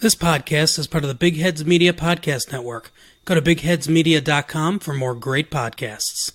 This podcast is part of the Big Heads Media Podcast Network. Go to bigheadsmedia.com for more great podcasts.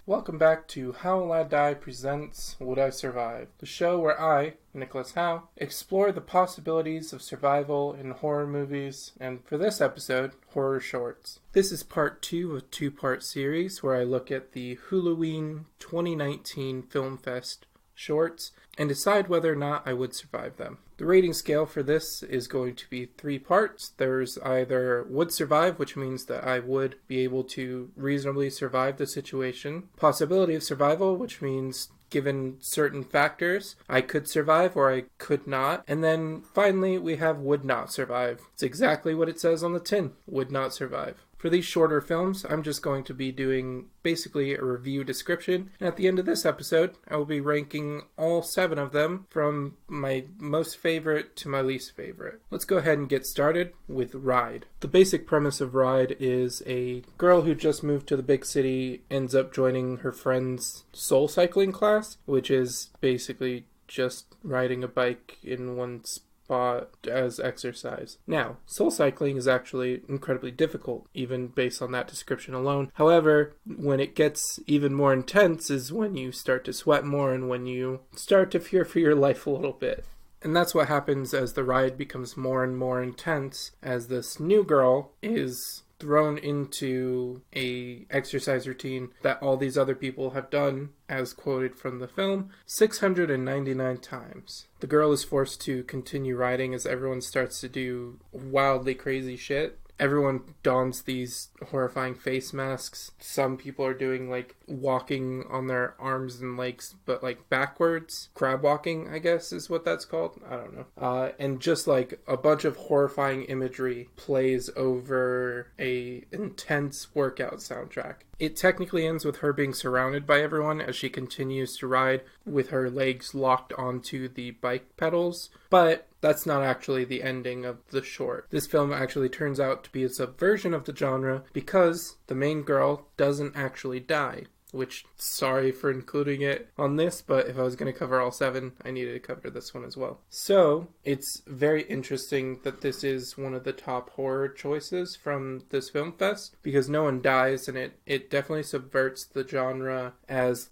Welcome back to How Will I Die presents Would I Survive, the show where I, Nicholas Howe, explore the possibilities of survival in horror movies, and for this episode, horror shorts. This is part 2 of a two-part series where I look at the Huluween 2019 Film Fest shorts and decide whether or not I would survive them. The rating scale for this is going to be 3 parts. There's either would survive, which means that I would be able to reasonably survive the situation. Possibility of survival, which means given certain factors, I could survive or I could not. And then finally, we have would not survive. It's exactly what it says on the tin, would not survive. For these shorter films, I'm just going to be doing basically a review description, and at the end of this episode, I will be ranking all 7 of them from my most favorite to my least favorite. Let's go ahead and get started with Ride. The basic premise of Ride is a girl who just moved to the big city ends up joining her friend's soul cycling class, which is basically just riding a bike in one spot as exercise. Now, soul cycling is actually incredibly difficult, even based on that description alone. However, when it gets even more intense is when you start to sweat more and when you start to fear for your life a little bit. And that's what happens as the ride becomes more and more intense, as this new girl is thrown into a exercise routine that all these other people have done, as quoted from the film, 699 times. The girl is forced to continue riding as everyone starts to do wildly crazy shit. Everyone dons these horrifying face masks. Some people are doing walking on their arms and legs, but backwards. Crab walking, I guess is what that's called. I don't know. And just a bunch of horrifying imagery plays over a intense workout soundtrack. It technically ends with her being surrounded by everyone as she continues to ride with her legs locked onto the bike pedals, but that's not actually the ending of the short. This film actually turns out to be a subversion of the genre because the main girl doesn't actually die. Which, sorry for including it on this, but if I was going to cover all 7, I needed to cover this one as well. So, it's very interesting that this is one of the top horror choices from this film fest, because no one dies, and it definitely subverts the genre as,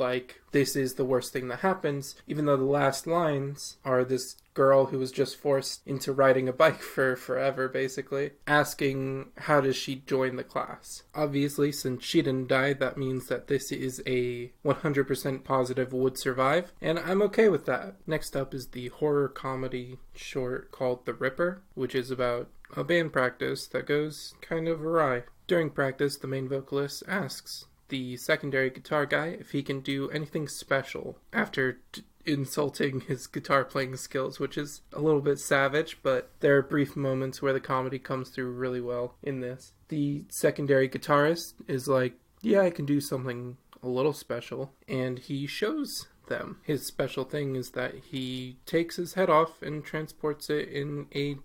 this is the worst thing that happens, even though the last lines are this girl who was just forced into riding a bike for forever, basically, asking how does she join the class. Obviously, since she didn't die, that means that this is a 100% positive would survive, and I'm okay with that. Next up is the horror comedy short called The Ripper, which is about a band practice that goes kind of awry. During practice, the main vocalist asks the secondary guitar guy if he can do anything special after insulting his guitar playing skills, which is a little bit savage, but there are brief moments where the comedy comes through really well in this. The secondary guitarist is yeah, I can do something a little special, and he shows them. His special thing is that he takes his head off and transports it in a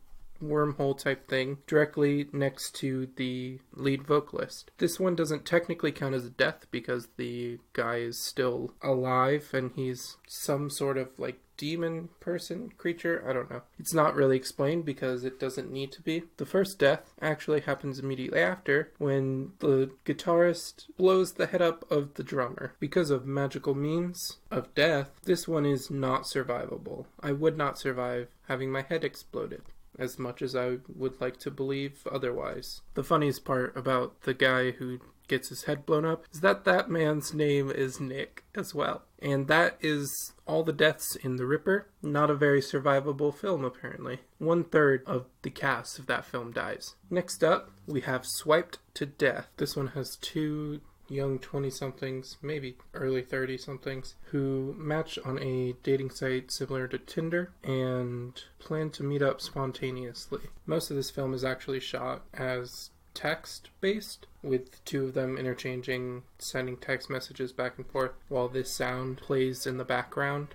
wormhole type thing directly next to the lead vocalist. This one doesn't technically count as a death because the guy is still alive and he's some sort of demon person, creature, I don't know. It's not really explained because it doesn't need to be. The first death actually happens immediately after when the guitarist blows the head up of the drummer. Because of magical means of death, this one is not survivable. I would not survive having my head exploded, as much as I would like to believe otherwise. The funniest part about the guy who gets his head blown up is that man's name is Nick as well. And that is all the deaths in The Ripper. Not a very survivable film, apparently. 1/3 of the cast of that film dies. Next up, we have Swiped to Death. This one has 2 young 20-somethings, maybe early 30-somethings, who match on a dating site similar to Tinder and plan to meet up spontaneously. Most of this film is actually shot as text-based, with two of them interchanging, sending text messages back and forth while this sound plays in the background.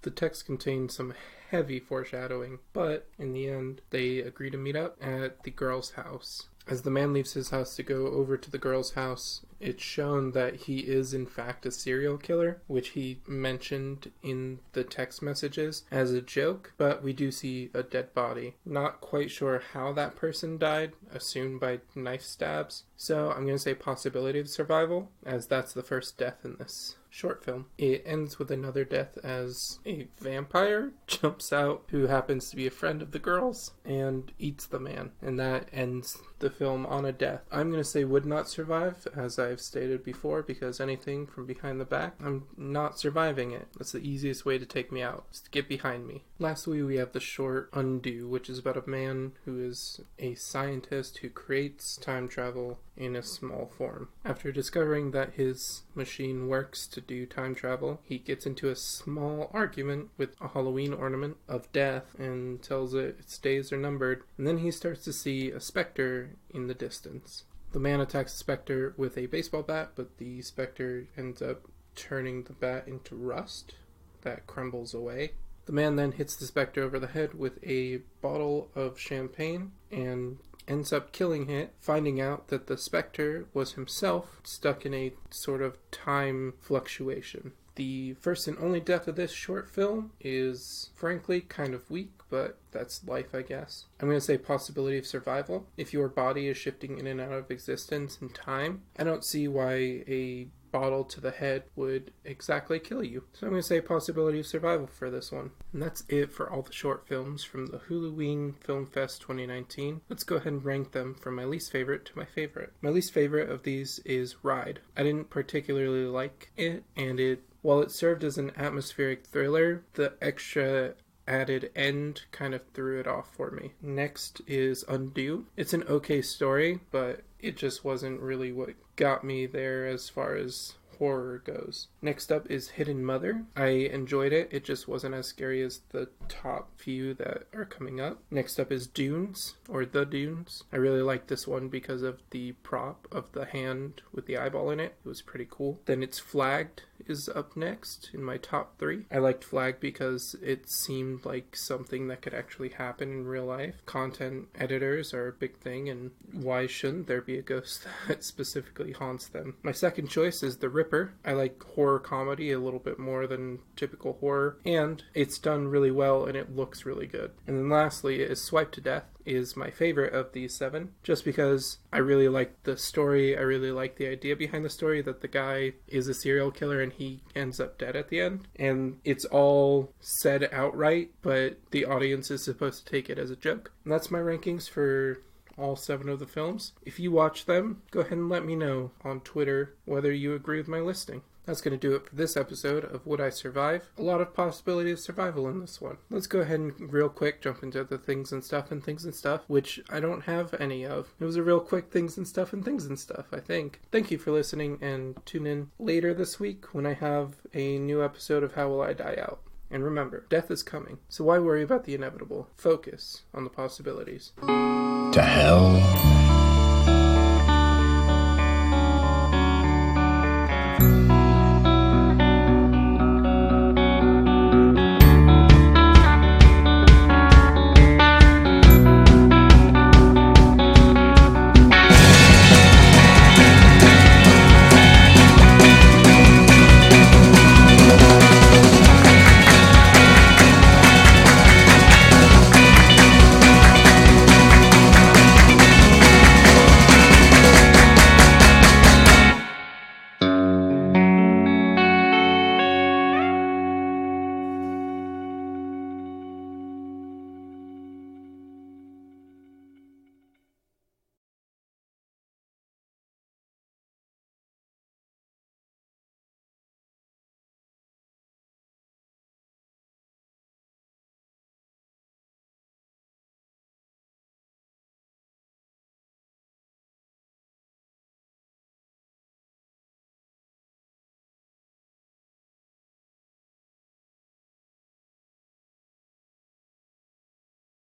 The text contains some heavy foreshadowing, but in the end, they agree to meet up at the girl's house. As the man leaves his house to go over to the girl's house, it's shown that he is in fact a serial killer, which he mentioned in the text messages as a joke, but we do see a dead body. Not quite sure how that person died, assumed by knife stabs, so I'm going to say possibility of survival, as that's the first death in this short film. It ends with another death as a vampire jumps out who happens to be a friend of the girl's and eats the man, and that ends the film on a death. I'm going to say would not survive, as I've stated before, because anything from behind the back, I'm not surviving it. That's the easiest way to take me out, is to get behind me. Lastly, we have the short Undo, which is about a man who is a scientist who creates time travel in a small form. After discovering that his machine works to do time travel, he gets into a small argument with a Halloween ornament of death and tells it its days are numbered, and then he starts to see a specter in the distance. The man attacks the specter with a baseball bat, but the specter ends up turning the bat into rust that crumbles away. The man then hits the specter over the head with a bottle of champagne and ends up killing it, finding out that the specter was himself stuck in a sort of time fluctuation. The first and only death of this short film is, frankly, kind of weak, but that's life, I guess. I'm going to say possibility of survival. If your body is shifting in and out of existence in time, I don't see why a bottle to the head would exactly kill you. So I'm going to say possibility of survival for this one. And that's it for all the short films from the Huluween Film Fest 2019. Let's go ahead and rank them from my least favorite to my favorite. My least favorite of these is Ride. I didn't particularly like it, and while it served as an atmospheric thriller, the extra added end kind of threw it off for me. Next is Undo. It's an okay story, but it just wasn't really what got me there as far as horror goes. Next up is Hidden Mother. I enjoyed it. It just wasn't as scary as the top few that are coming up. Next up is Dunes, or The Dunes. I really liked this one because of the prop of the hand with the eyeball in it. It was pretty cool. Then it's Flagged is up next in my top 3. I liked Flagged because it seemed like something that could actually happen in real life. Content editors are a big thing, and why shouldn't there be a ghost that specifically haunts them? My second choice is The Ripper. I like horror comedy a little bit more than typical horror, and it's done really well and it looks really good. And then lastly is Swipe to Death. Is my favorite of these 7, just because I really like the story. I really like the idea behind the story that the guy is a serial killer and he ends up dead at the end, and it's all said outright, but the audience is supposed to take it as a joke. And that's my rankings for all 7 of the films. If you watch them, go ahead and let me know on Twitter whether you agree with my listing. That's going to do it for this episode of Would I Survive? A lot of possibility of survival in this one. Let's go ahead and real quick jump into the things and stuff, which I don't have any of. It was a real quick things and stuff, I think. Thank you for listening, and tune in later this week when I have a new episode of How Will I Die Out. And remember, death is coming, so why worry about the inevitable? Focus on the possibilities. To hell